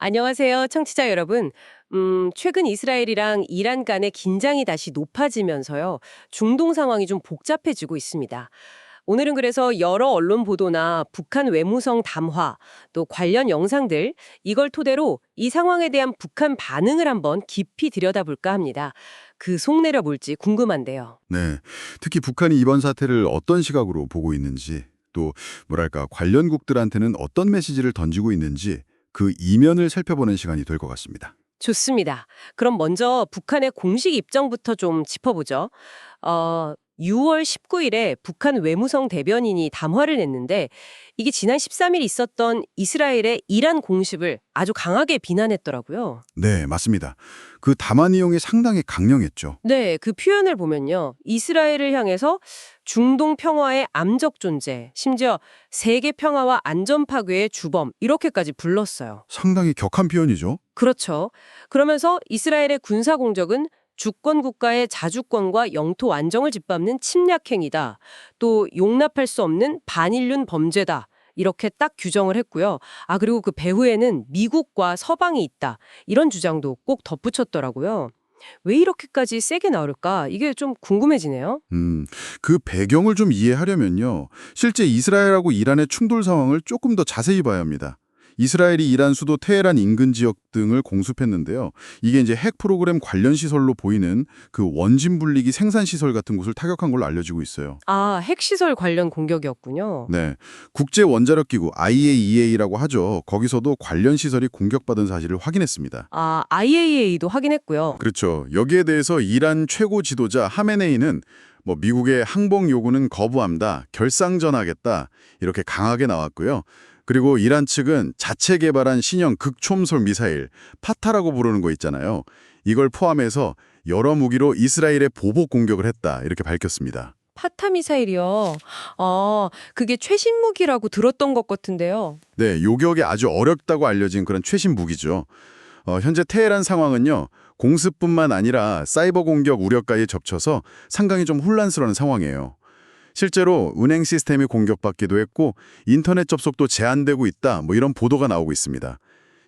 안녕하세요, 청취자 여러분. 최근 이스라엘이랑 이란 간의 긴장이 다시 높아지면서요, 중동 상황이 좀 복잡해지고 있습니다. 오늘은 그래서 여러 언론 보도나 북한 외무성 담화, 또 관련 영상들, 이걸 토대로 이 상황에 대한 북한 반응을 한번 깊이 들여다볼까 합니다. 그 속내가 뭘지 궁금한데요. 네. 특히 북한이 이번 사태를 어떤 시각으로 보고 있는지, 또 뭐랄까 관련국들한테는 어떤 메시지를 던지고 있는지 그 이면을 살펴보는 시간이 될 것 같습니다. 좋습니다. 그럼 먼저 북한의 공식 입장부터 좀 짚어보죠. 6월 19일에 북한 외무성 대변인이 담화를 냈는데 이게 지난 13일 있었던 이스라엘의 이란 공습을 아주 강하게 비난했더라고요. 네, 맞습니다. 그 담화 내용이 상당히 강령했죠. 네, 그 표현을 보면요. 이스라엘을 향해서 중동 평화의 암적 존재, 심지어 세계 평화와 안전 파괴의 주범 이렇게까지 불렀어요. 상당히 격한 표현이죠. 그렇죠. 그러면서 이스라엘의 군사 공격은 주권 국가의 자주권과 영토 안정을 짓밟는 침략 행위다. 또 용납할 수 없는 반인륜 범죄다. 이렇게 딱 규정을 했고요. 그리고 그 배후에는 미국과 서방이 있다. 이런 주장도 꼭 덧붙였더라고요. 왜 이렇게까지 세게 나올까? 이게 좀 궁금해지네요. 그 배경을 좀 이해하려면요. 실제 이스라엘하고 이란의 충돌 상황을 조금 더 자세히 봐야 합니다. 이스라엘이 이란 수도 테헤란 인근 지역 등을 공습했는데요. 이게 이제 핵 프로그램 관련 시설로 보이는 그 원진 분리기 생산 시설 같은 곳을 타격한 걸로 알려지고 있어요. 핵시설 관련 공격이었군요. 네. 국제 원자력 기구 IAEA라고 하죠. 거기서도 관련 시설이 공격받은 사실을 확인했습니다. IAEA도 확인했고요. 그렇죠. 여기에 대해서 이란 최고 지도자 하메네이는 미국의 항복 요구는 거부한다, 결상전하겠다 이렇게 강하게 나왔고요. 그리고 이란 측은 자체 개발한 신형 극초음속 미사일 파타라고 부르는 거 있잖아요. 이걸 포함해서 여러 무기로 이스라엘에 보복 공격을 했다 이렇게 밝혔습니다. 파타 미사일이요. 그게 최신 무기라고 들었던 것 같은데요. 네, 요격이 아주 어렵다고 알려진 그런 최신 무기죠. 현재 테헤란 상황은요. 공습뿐만 아니라 사이버 공격 우려까지 겹쳐서 상당히 좀 혼란스러운 상황이에요. 실제로 은행 시스템이 공격받기도 했고 인터넷 접속도 제한되고 있다 이런 보도가 나오고 있습니다.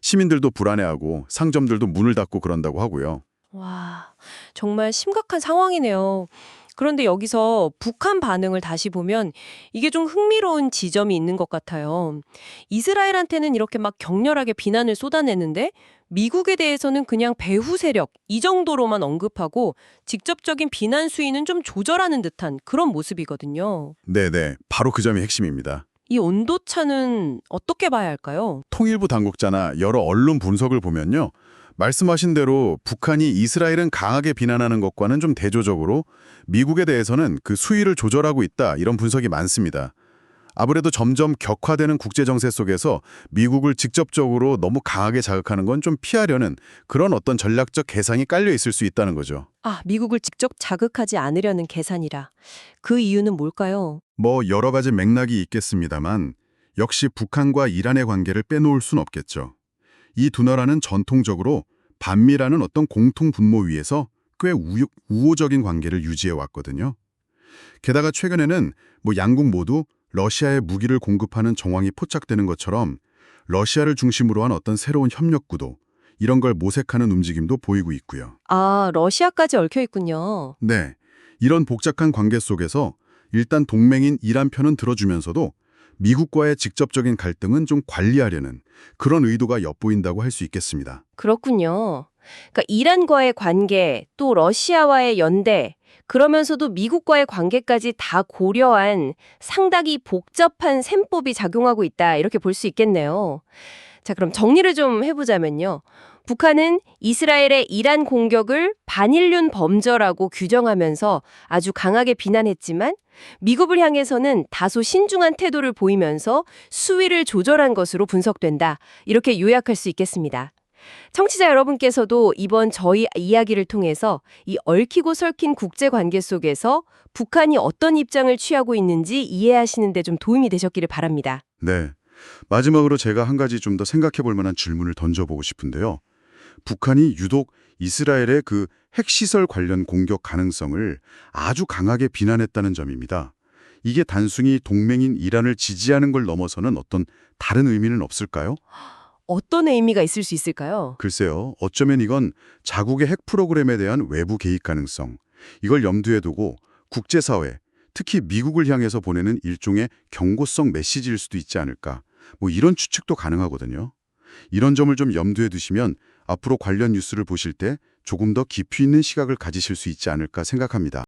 시민들도 불안해하고 상점들도 문을 닫고 그런다고 하고요. 와, 정말 심각한 상황이네요. 그런데 여기서 북한 반응을 다시 보면 이게 좀 흥미로운 지점이 있는 것 같아요. 이스라엘한테는 이렇게 막 격렬하게 비난을 쏟아내는데 미국에 대해서는 그냥 배후 세력 이 정도로만 언급하고 직접적인 비난 수위는 좀 조절하는 듯한 그런 모습이거든요. 네네, 바로 그 점이 핵심입니다. 이 온도차는 어떻게 봐야 할까요? 통일부 당국자나 여러 언론 분석을 보면요. 말씀하신 대로 북한이 이스라엘은 강하게 비난하는 것과는 좀 대조적으로 미국에 대해서는 그 수위를 조절하고 있다 이런 분석이 많습니다. 아무래도 점점 격화되는 국제정세 속에서 미국을 직접적으로 너무 강하게 자극하는 건 좀 피하려는 그런 어떤 전략적 계산이 깔려 있을 수 있다는 거죠. 미국을 직접 자극하지 않으려는 계산이라. 그 이유는 뭘까요? 여러 가지 맥락이 있겠습니다만 역시 북한과 이란의 관계를 빼놓을 순 없겠죠. 이 두 나라는 전통적으로 반미라는 어떤 공통 분모 위에서 꽤 우호적인 관계를 유지해 왔거든요. 게다가 최근에는 양국 모두 러시아에 무기를 공급하는 정황이 포착되는 것처럼 러시아를 중심으로 한 어떤 새로운 협력 구도, 이런 걸 모색하는 움직임도 보이고 있고요. 러시아까지 얽혀 있군요. 네, 이런 복잡한 관계 속에서 일단 동맹인 이란 편은 들어주면서도 미국과의 직접적인 갈등은 좀 관리하려는 그런 의도가 엿보인다고 할 수 있겠습니다. 그렇군요. 그러니까 이란과의 관계, 또 러시아와의 연대, 그러면서도 미국과의 관계까지 다 고려한 상당히 복잡한 셈법이 작용하고 있다. 이렇게 볼 수 있겠네요. 자, 그럼 정리를 좀 해보자면요. 북한은 이스라엘의 이란 공격을 반인륜 범죄라고 규정하면서 아주 강하게 비난했지만 미국을 향해서는 다소 신중한 태도를 보이면서 수위를 조절한 것으로 분석된다. 이렇게 요약할 수 있겠습니다. 청취자 여러분께서도 이번 저희 이야기를 통해서 이 얽히고 설킨 국제관계 속에서 북한이 어떤 입장을 취하고 있는지 이해하시는 데 좀 도움이 되셨기를 바랍니다. 네, 마지막으로 제가 한 가지 좀 더 생각해 볼 만한 질문을 던져보고 싶은데요. 북한이 유독 이스라엘의 그 핵시설 관련 공격 가능성을 아주 강하게 비난했다는 점입니다. 이게 단순히 동맹인 이란을 지지하는 걸 넘어서는 어떤 다른 의미는 없을까요? 어떤 의미가 있을 수 있을까요? 글쎄요, 어쩌면 이건 자국의 핵 프로그램에 대한 외부 개입 가능성, 이걸 염두에 두고 국제사회, 특히 미국을 향해서 보내는 일종의 경고성 메시지일 수도 있지 않을까, 뭐 이런 추측도 가능하거든요. 이런 점을 좀 염두에 두시면 앞으로 관련 뉴스를 보실 때 조금 더 깊이 있는 시각을 가지실 수 있지 않을까 생각합니다.